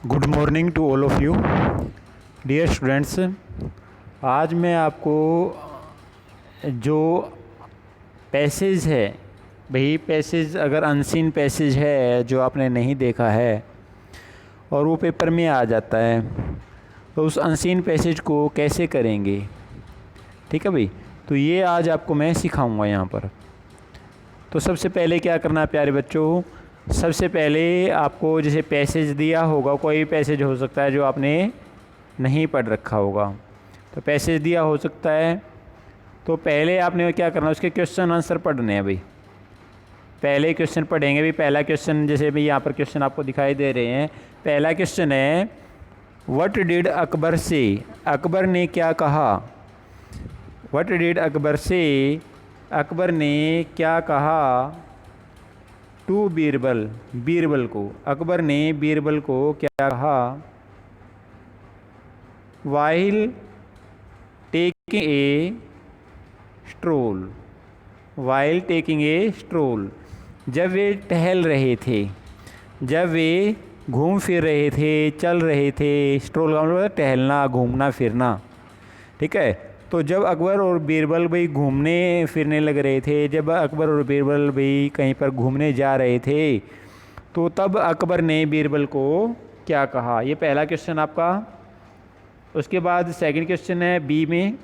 Good morning to all of you dear students. आज मैं आपको जो पैसेज है, भाई पैसेज अगर अनसीन पैसेज है जो आपने नहीं देखा है और वो पेपर में आ जाता है, तो उस अनसीन पैसेज को कैसे करेंगे, ठीक है भाई। तो ये आज आपको मैं सिखाऊंगा यहाँ पर। तो सबसे पहले क्या करना है प्यारे बच्चों, सबसे पहले आपको जैसे पैसेज दिया होगा, कोई भी पैसेज हो सकता है जो आपने नहीं पढ़ रखा होगा, तो पैसेज दिया हो सकता है, तो पहले आपने क्या करना है, उसके क्वेश्चन आंसर पढ़ने हैं भाई। पहले क्वेश्चन पढ़ेंगे भाई। पहला क्वेश्चन जैसे भाई यहाँ पर क्वेश्चन आपको दिखाई दे रहे हैं। पहला क्वेश्चन है, व्हाट डिड अकबर से, अकबर ने क्या कहा। व्हाट डिड अकबर से, अकबर ने क्या कहा टू बीरबल, बीरबल को, अकबर ने बीरबल को क्या कहा while taking a stroll, while taking a stroll, जब वे टहल रहे थे, जब वे घूम फिर रहे थे, चल रहे थे। स्ट्रोल का मतलब टहलना, घूमना फिरना, ठीक है। तो जब अकबर और बीरबल भाई घूमने फिरने लग रहे थे, जब अकबर और बीरबल भाई कहीं पर घूमने जा रहे थे, तो तब अकबर ने बीरबल को क्या कहा। ये पहला क्वेश्चन आपका। उसके बाद सेकंड क्वेश्चन है बी में,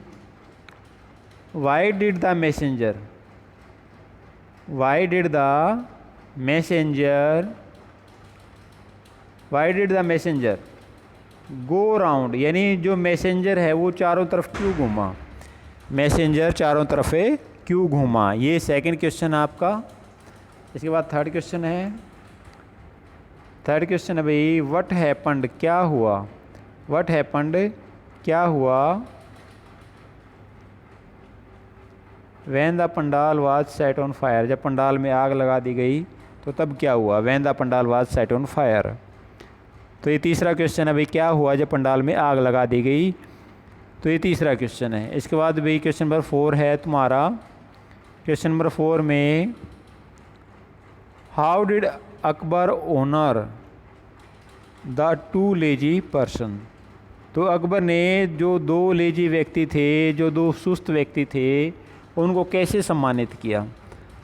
why did the messenger, why did the messenger, why did the messenger go round, यानी जो मैसेंजर है वो चारों तरफ क्यों घूमा, मैसेंजर चारों तरफ क्यों घूमा। ये सेकंड क्वेश्चन आपका। इसके बाद थर्ड क्वेश्चन है, थर्ड क्वेश्चन है भाई, व्हाट हैपेंड, क्या हुआ, व्हाट हैपेंड, क्या हुआ when the pandal was set on fire, जब पंडाल में आग लगा दी गई तो तब क्या हुआ, when the pandal was set on fire. तो ये तीसरा क्वेश्चन है भाई, क्या हुआ जब पंडाल में आग लगा दी गई। तो ये तीसरा क्वेश्चन है। इसके बाद भाई क्वेश्चन नंबर 4 है तुम्हारा। क्वेश्चन नंबर 4 में, how did Akbar owner the too lazy person, तो अकबर ने जो दो लेजी व्यक्ति थे, जो दो सुस्त व्यक्ति थे, उनको कैसे सम्मानित किया।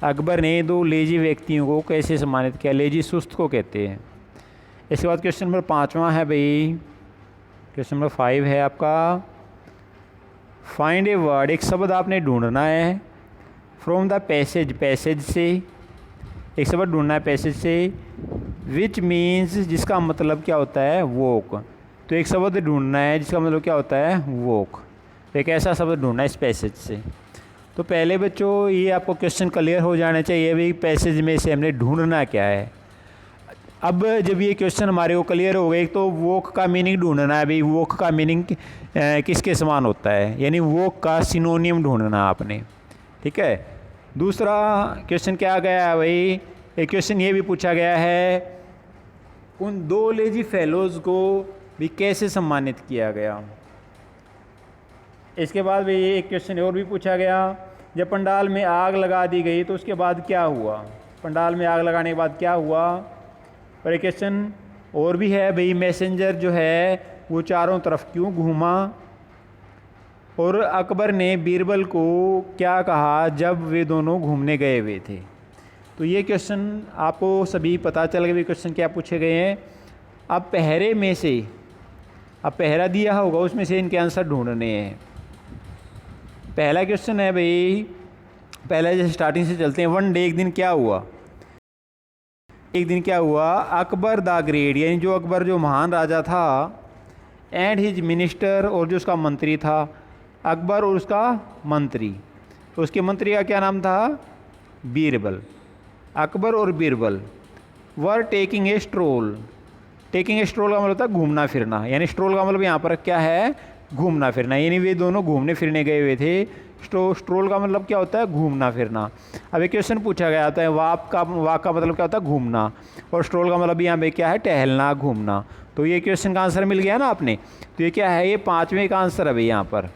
अकबर ने दो लेजी व्यक्तियों को कैसे सम्मानित किया, लेजी सुस्त को कहते हैं। इसके बाद क्वेश्चन नंबर 5वां है भाई, क्वेश्चन नंबर 5 है आपका, फाइंड ए वर्ड, एक शब्द आपने ढूंढना है फ्रॉम द पैसेज, पैसेज से, एक शब्द ढूंढना है पैसेज से, विच मीन्स, जिसका मतलब क्या होता है वॉक। तो एक शब्द ढूंढना है जिसका मतलब क्या होता है वॉक, तो एक ऐसा शब्द ढूंढना है इस पैसेज से। तो पहले बच्चों ये आपको क्वेश्चन क्लियर हो जाना चाहिए भाई, पैसेज में से हमने ढूंढना क्या है। अब जब ये क्वेश्चन हमारे को क्लियर हो गए, तो वॉक का मीनिंग ढूंढना है भाई, वॉक का मीनिंग किसके समान होता है, यानी वॉक का सिनोनियम ढूंढना आपने, ठीक है। दूसरा क्वेश्चन क्या गया है भाई, एक क्वेश्चन ये भी पूछा गया है, उन दो लेजी फेलोज़ को भी कैसे सम्मानित किया गया। इसके बाद भाई एक क्वेश्चन और भी पूछा गया, जब पंडाल में आग लगा दी गई तो उसके बाद क्या हुआ, पंडाल में आग लगाने के बाद क्या हुआ। और एक क्वेश्चन और भी है भाई, मैसेंजर जो है वो चारों तरफ क्यों घूमा, और अकबर ने बीरबल को क्या कहा जब वे दोनों घूमने गए हुए थे। तो ये क्वेश्चन आपको सभी पता चल गए क्वेश्चन क्या पूछे गए हैं। अब पहरे में से, अब पहरा दिया होगा उसमें से इनके आंसर ढूंढने हैं। पहला क्वेश्चन है भाई, पहले जैसे स्टार्टिंग से चलते हैं, वन डे, एक दिन क्या हुआ, एक दिन क्या हुआ, अकबर द ग्रेट, यानी जो अकबर जो महान राजा था, एंड हिज मिनिस्टर, और जो उसका मंत्री था, अकबर और उसका मंत्री, तो उसके मंत्री का क्या नाम था, बीरबल। अकबर और Birbal were taking a stroll, taking a stroll का मतलब होता है घूमना फिरना, यानी स्ट्रोल का मतलब यहाँ पर क्या है, घूमना फिरना, यानी वे दोनों घूमने फिरने गए हुए थे। स्ट्रोल का मतलब क्या होता है, घूमना फिरना। अब एक क्वेश्चन पूछा गया होता है, वाक का मतलब क्या होता है, घूमना, और स्ट्रोल का मतलब यहाँ पे क्या है, टहलना, घूमना। तो ये क्वेश्चन का आंसर मिल गया ना आपने। तो ये क्या है, ये 5वें का आंसर है भाई यहाँ पर,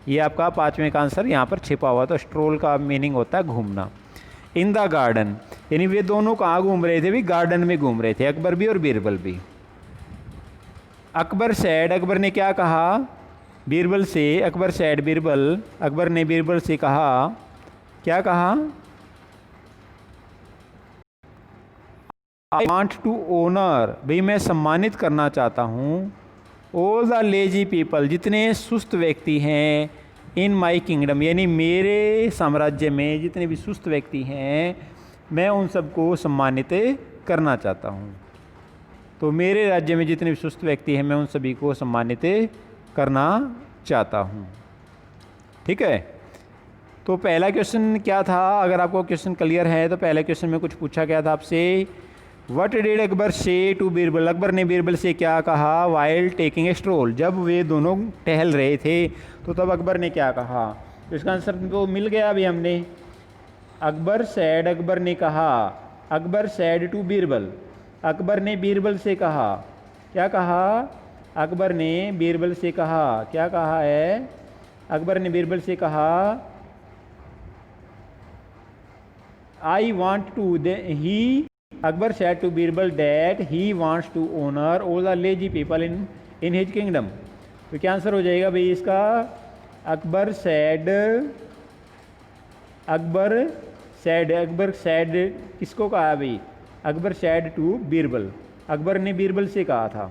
ये आपका 5वें का आंसर यहाँ पर छिपा हुआ। तो स्ट्रोल का मीनिंग होता है घूमना। इन द गार्डन, यानी वे दोनों कहाँ घूम रहे थे, भी गार्डन में घूम रहे थे, अकबर भी और बीरबल भी। अकबर सैड, अकबर ने क्या कहा बीरबल से, अकबर सैड बीरबल, अकबर ने बीरबल से कहा, क्या कहा, आई वॉन्ट टू ओनर, भाई मैं सम्मानित करना चाहता हूँ, ऑल द लेजी पीपल, जितने सुस्त व्यक्ति हैं, इन माई किंगडम, यानी मेरे साम्राज्य में जितने भी सुस्त व्यक्ति हैं मैं उन सबको सम्मानित करना चाहता हूँ। तो मेरे राज्य में जितने भी सुस्त व्यक्ति हैं मैं उन सभी को सम्मानित करना चाहता हूँ। ठीक है, तो पहला क्वेश्चन क्या था, अगर आपको क्वेश्चन क्लियर है तो पहले क्वेश्चन में कुछ पूछा गया था आपसे, व्हाट डिड अकबर से टू बीरबल, अकबर ने बीरबल से क्या कहा वाइल टेकिंग ए स्ट्रोल, जब वे दोनों टहल रहे थे तो तब अकबर ने क्या कहा। तो इसका आंसर तो मिल गया अभी हमने, अकबर सैड, अकबर ने कहा, अकबर सैड टू बीरबल, अकबर ने बीरबल से कहा, क्या कहा, अकबर ने बीरबल से कहा, क्या कहा है, अकबर ने बीरबल से कहा, I want to, he, Akbar said to Birbal that he wants to honor all the lazy people in his kingdom। तो क्या आंसर हो जाएगा भाई इसका, अकबर said, अकबर said किसको कहा भाई, अकबर said to बीरबल, अकबर ने बीरबल से कहा था।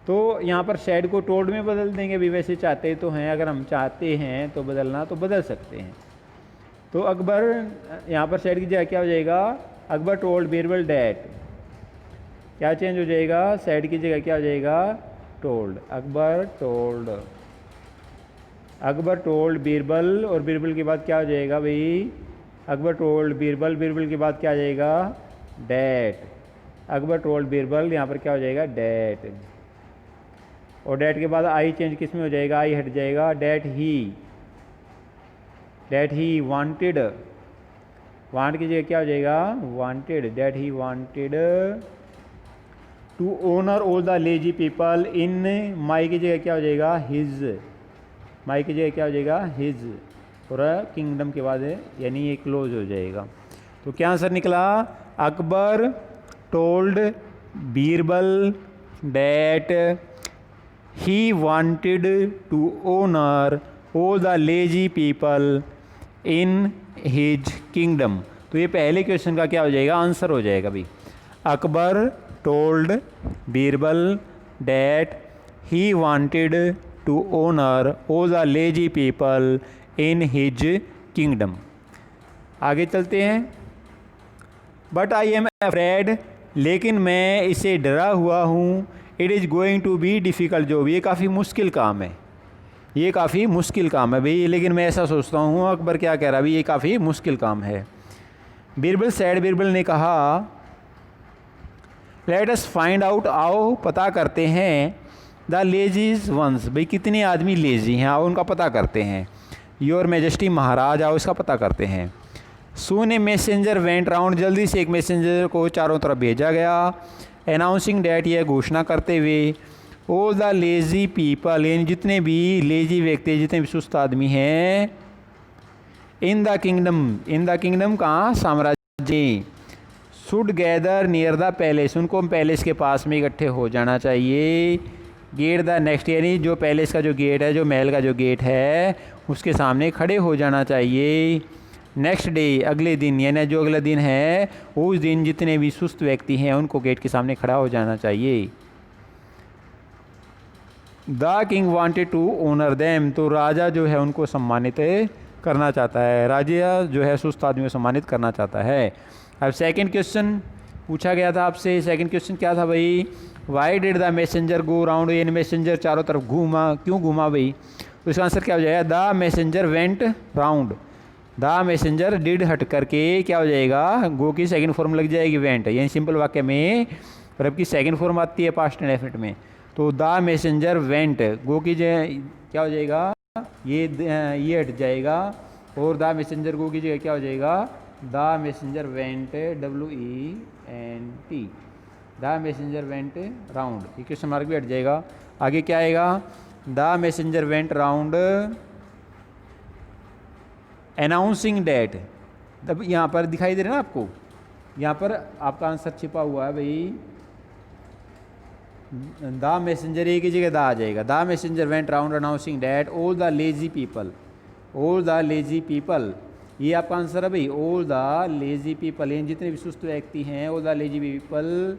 तो यहाँ पर said को told में बदल देंगे भी, वैसे चाहते तो हैं, अगर हम चाहते हैं तो बदलना तो बदल सकते हैं। तो अकबर यहाँ पर said की जगह क्या हो जाएगा, अकबर टोल्ड बीरबल डैट, क्या चेंज हो जाएगा, सैड की जगह क्या हो जाएगा, टोल्ड, अकबर टोल्ड बीरबल, और बीरबल के बाद क्या हो जाएगा भाई, अकबर टोल्ड बीरबल, बीरबल के बाद क्या आ जाएगा, डैट, अकबर टोल्ड बीरबल, यहाँ पर क्या हो जाएगा, डैट, और डैट के बाद आई चेंज किस में हो जाएगा, आई हट जाएगा, डैट ही वांटेड, वांट की जगह क्या हो जाएगा, wanted, that he wanted to honour all the lazy people in, my की जगह क्या हो जाएगा, हिज, माई की जगह क्या हो जाएगा, हिज, और किंगडम के बाद यानी ये क्लोज हो जाएगा। तो क्या आंसर निकला, Akbar told Birbal that he wanted to honour all the lazy people in his kingdom. तो ये पहले क्वेश्चन का क्या हो जाएगा, आंसर हो जाएगा भाई, Akbar told Birbal that he wanted to honour all the lazy people in his kingdom. आगे चलते हैं, बट आई एम अफ्रेड, लेकिन मैं इसे डरा हुआ हूँ, it is going to be difficult job, ये काफ़ी मुश्किल काम है, ये काफ़ी मुश्किल काम है भाई, लेकिन मैं ऐसा सोचता हूँ, अकबर क्या कह रहा है भाई, ये काफ़ी मुश्किल काम है। बीरबल सैड, बीरबल ने कहा, लेट अस फाइंड आउट, आओ पता करते हैं, द लेजीज वंस, भाई कितने आदमी लेजी हैं, आओ उनका पता करते हैं, योर मैजेस्टी महाराज, आओ इसका पता करते हैं। सून ए मैसेंजर वेंट राउंड, जल्दी से एक मैसेंजर को चारों तरफ भेजा गया, अनाउंसिंग डैट, यह घोषणा करते हुए, ऑल द लेजी पीपल, यानी जितने भी लेजी व्यक्ति, जितने भी सुस्त आदमी हैं, इन द किंगडम कहाँ, साम्राज्य, should gather near the palace, उनको पैलेस के पास में इकट्ठे हो जाना चाहिए, गेट द नेक्स्ट, यानी जो पैलेस का जो गेट है, जो महल का जो गेट है उसके सामने खड़े हो जाना चाहिए, नेक्स्ट डे, अगले दिन, यानी जो अगला दिन है उस दिन जितने भी सुस्त व्यक्ति हैं उनको गेट के सामने खड़ा हो जाना चाहिए। The king wanted to honour them, तो राजा जो है उनको सम्मानित करना चाहता है, राजा जो है सुस्त आदमी को सम्मानित करना चाहता है। अब सेकंड क्वेश्चन पूछा गया था आपसे, सेकंड क्वेश्चन क्या था भाई, why did the messenger go round, यानी मैसेंजर चारों तरफ घूमा, क्यों घूमा भाई, तो इसका आंसर क्या हो जाएगा, the messenger went round, the messenger did हट करके क्या हो जाएगा, गो की सेकंड फॉर्म लग जाएगी वेंट, यानी सिंपल वाक्य में वर्ब की सेकंड फॉर्म आती है पास्ट इंडेफिनिट में, तो द मैसेंजर वेंट, गो की जगह क्या हो जाएगा, ये हट जाएगा, और द मैसेंजर गो की जगह क्या हो जाएगा, the messenger went, WENT, the messenger went round, ये क्वेश्चन मार्क भी हट जाएगा। आगे क्या आएगा, the messenger went round announcing that, तब यहाँ पर दिखाई दे रहा है ना आपको, यहाँ पर आपका आंसर छिपा हुआ है भाई, द मैसेंजर एक ही जगह द आ जाएगा। The messenger went round announcing that all the lazy people, all the lazy people, ये आपका आंसर है भाई। ऑल द लेजी पीपल, यानी जितने भी सुस्त व्यक्ति हैं, all the lazy people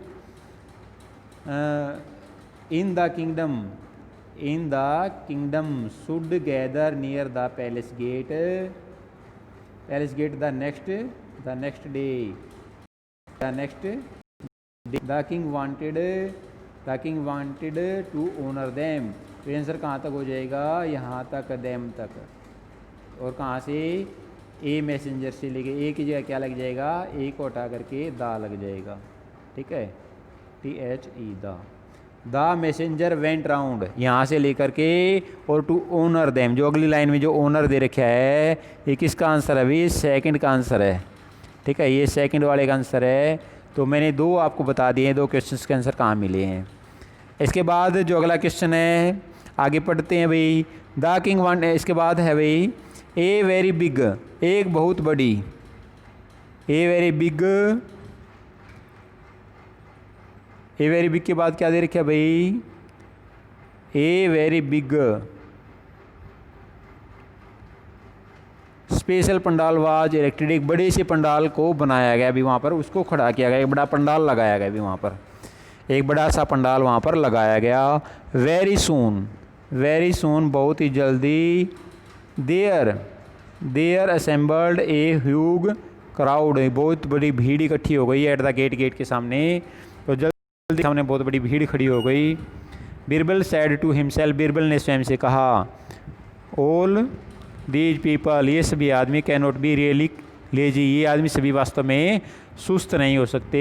in the kingdom should gather near the palace gate the next day the king wanted to honour them. तो आंसर कहाँ तक हो जाएगा, यहाँ तक, देम तक। और कहाँ से, ए मैसेंजर से लेके ए की जगह क्या लग जाएगा, ए को हटा करके दा लग जाएगा। ठीक है, THE the messenger went round, यहाँ से लेकर के और टू ओनर देम, जो अगली लाइन में जो ओनर दे रखा है, ये किसका आंसर है भाई, सेकंड का आंसर है। ठीक है, ये सेकंड वाले का आंसर है। तो मैंने दो आपको बता दिए, दो क्वेश्चंस के आंसर कहाँ मिले हैं। इसके बाद जो अगला क्वेश्चन है, आगे पढ़ते हैं भाई। द किंग वांट, इसके बाद है भाई ए वेरी बिग, एक बहुत बड़ी, a very big, a very big के बाद क्या दे रखा है भाई, a very big special pandal was erected, एक बड़े से पंडाल को बनाया गया अभी वहाँ पर, उसको खड़ा किया गया, एक बड़ा पंडाल लगाया गया अभी वहाँ पर, एक बड़ा सा पंडाल वहाँ पर लगाया गया। वेरी सून बहुत ही जल्दी, there assembled a huge crowd, बहुत बड़ी भीड़ इकट्ठी हो गई एट द गेट के सामने। तो जल्दी सामने बहुत बड़ी भीड़ खड़ी हो गई। Birbal said to himself, Birbal ने स्वयं से कहा, ऑल दीज पीपल, ये सभी आदमी can not be really lazy, ये आदमी सभी वास्तव में सुस्त नहीं हो सकते।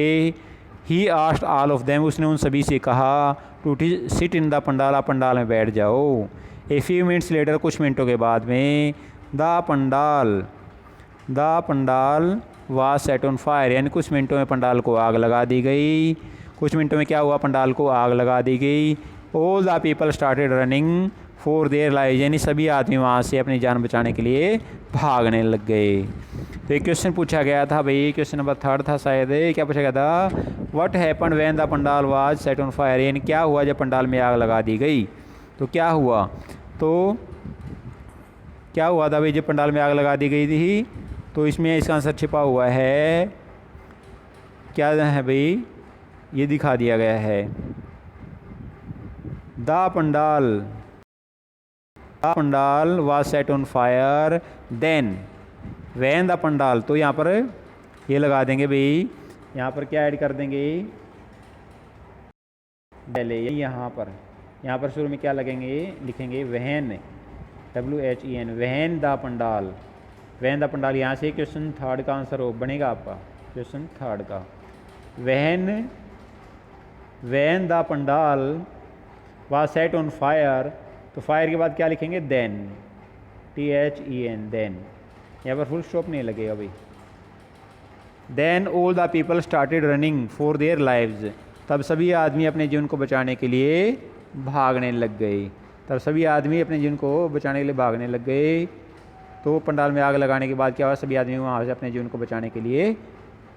He asked all of them, उसने उन सभी से कहा, to sit in the pandal, आप पंडाल में बैठ जाओ। ए फ्यू मिनट्स लेटर, कुछ मिनटों के बाद में, the pandal was set on fire, यानी कुछ मिनटों में पंडाल को आग लगा दी गई। कुछ मिनटों में क्या हुआ, पंडाल को आग लगा दी गई। All the people started running for their life, यानी सभी आदमी वहाँ से अपनी जान बचाने के लिए भागने लग गए। तो एक क्वेश्चन पूछा गया था भाई, क्वेश्चन नंबर 3 था शायद, क्या पूछा गया था, what happened when the pandal was set on fire, यानी क्या हुआ जब पंडाल में आग लगा दी गई। तो क्या हुआ, तो क्या हुआ था भाई जब पंडाल में आग लगा दी गई थी। तो इसमें इसका आंसर छिपा हुआ है, क्या है भाई, ये दिखा दिया गया है। The pandal was set on fire then when the pandal, तो यहाँ पर ये लगा देंगे भाई, यहाँ पर क्या ऐड कर देंगे, पहले यहाँ पर शुरू में क्या लगेंगे, लिखेंगे when, WHEN, when the pandal, यहाँ से क्वेश्चन 3 का आंसर हो बनेगा आपका, क्वेश्चन 3 का। When the pandal was set on fire, तो फायर के बाद क्या लिखेंगे, देन, THEN, देन, यहाँ पर फुल स्टॉप नहीं लगेगा भाई। Then all the people started running for their lives, तब सभी आदमी अपने जीवन को बचाने के लिए भागने लग गए। तो पंडाल में आग लगाने के बाद क्या हुआ, सभी आदमी वहाँ से अपने जीवन को बचाने के लिए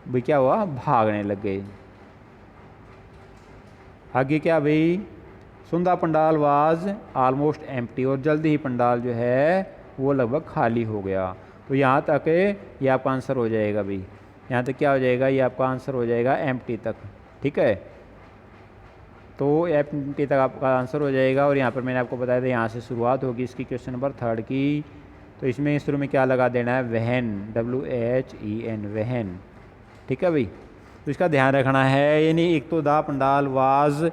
भाई क्या हुआ, भागने लग गए। आगे क्या भाई, soon the pandal was almost empty, और जल्दी ही पंडाल जो है वो लगभग खाली हो गया। तो यहाँ तक ये आपका आंसर हो जाएगा भाई, यहाँ तक क्या हो जाएगा, ये आपका आंसर हो जाएगा एम्प्टी तक। ठीक है, तो एम्प्टी तक आपका आंसर हो जाएगा। और यहाँ पर मैंने आपको बताया था यहाँ से शुरुआत होगी इसकी, क्वेश्चन नंबर 3 की। तो इसमें शुरू में क्या लगा देना है, वहन, WHEN, वहन। ठीक है भाई, तो इसका ध्यान रखना है, यानी एक तो द पंडाल वाज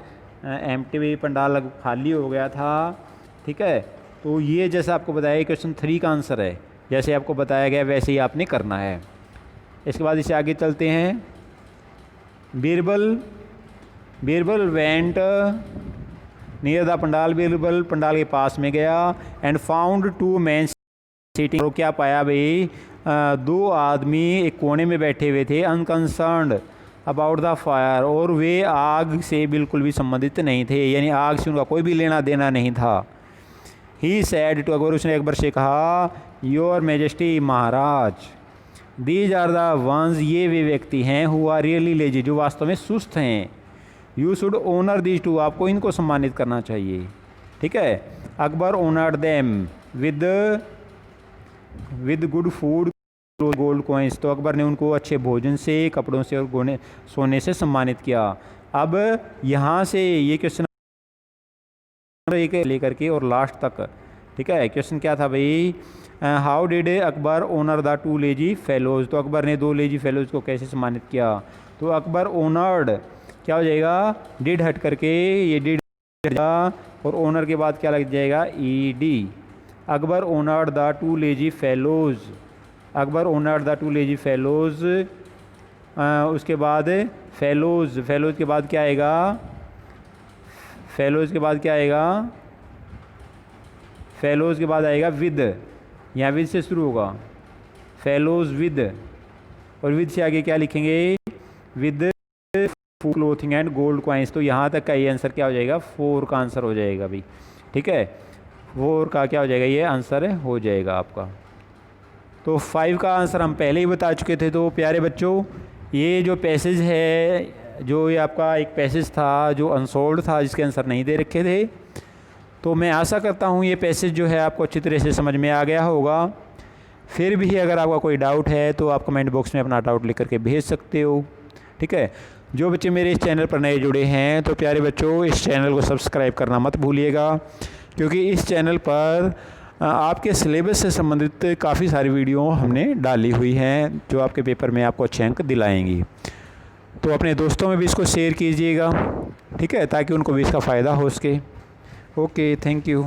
एम्प्टी, भी पंडाल खाली हो गया था। ठीक है, तो ये जैसा आपको बताया क्वेश्चन 3 का आंसर है, जैसे आपको बताया गया वैसे ही आपने करना है। इसके बाद इसे आगे चलते हैं। Birbal went near the pandal, Birbal pandal के पास में गया, एंड फाउंड 2 men सिटिंग, तो क्या पाया भाई, 2 आदमी एक कोने में बैठे हुए थे, अनकंसर्न्ड अबाउट द फायर, और वे आग से बिल्कुल भी संबंधित नहीं थे, यानी आग से उनका कोई भी लेना देना नहीं था। ही सैड टू अकबर, उसने अकबर से कहा, योर मैजेस्टी, महाराज, दीज आर द वंस, ये वे व्यक्ति हैं, हु आर रियली लेजी, जो वास्तव में सुस्त हैं, you should honour these two, आपको इनको सम्मानित करना चाहिए। ठीक है, Akbar honoured them with good food gold coins, तो अकबर ने उनको अच्छे भोजन से, कपड़ों से और सोने से सम्मानित किया। अब यहाँ से ये क्वेश्चन लेकर के और लास्ट तक, ठीक है, क्वेश्चन क्या था भाई, how did Akbar owner the 2 lazy fellows, तो अकबर ने 2 लेजी फेलोज को कैसे सम्मानित किया। तो अकबर ओनर्ड क्या हो जाएगा, डिड हट करके ये डिड और ओनर के बाद क्या लग जाएगा, ED. Akbar honoured the 2 lazy fellows, Akbar honoured the 2 lazy fellows, उसके बाद फेलोज, फेलोज के बाद क्या आएगा, फेलोज के बाद क्या आएगा, फेलोज के बाद आएगा विद, यहाँ विद से शुरू होगा, फेलोज विद, और विद से आगे क्या लिखेंगे, with clothing and gold coins. तो यहाँ तक का ये आंसर क्या हो जाएगा, 4 का आंसर हो जाएगा भाई। ठीक है, 4 का क्या हो जाएगा, ये आंसर हो जाएगा आपका। तो 5 का आंसर हम पहले ही बता चुके थे। तो प्यारे बच्चों, ये जो पैसेज है, जो ये आपका एक पैसेज था जो अनसोल्ड था, जिसके आंसर नहीं दे रखे थे, तो मैं आशा करता हूँ ये पैसेज जो है आपको अच्छी तरह से समझ में आ गया होगा। फिर भी अगर आपका कोई डाउट है तो आप कमेंट बॉक्स में अपना डाउट लिख करके भेज सकते हो। ठीक है, जो बच्चे मेरे इस चैनल पर नए जुड़े हैं तो प्यारे बच्चों, इस चैनल को सब्सक्राइब करना मत भूलिएगा, क्योंकि इस चैनल पर आपके सिलेबस से संबंधित काफ़ी सारी वीडियो हमने डाली हुई हैं जो आपके पेपर में आपको अच्छे अंक दिलाएंगी। तो अपने दोस्तों में भी इसको शेयर कीजिएगा, ठीक है, ताकि उनको भी इसका फ़ायदा हो सके। Okay, thank you.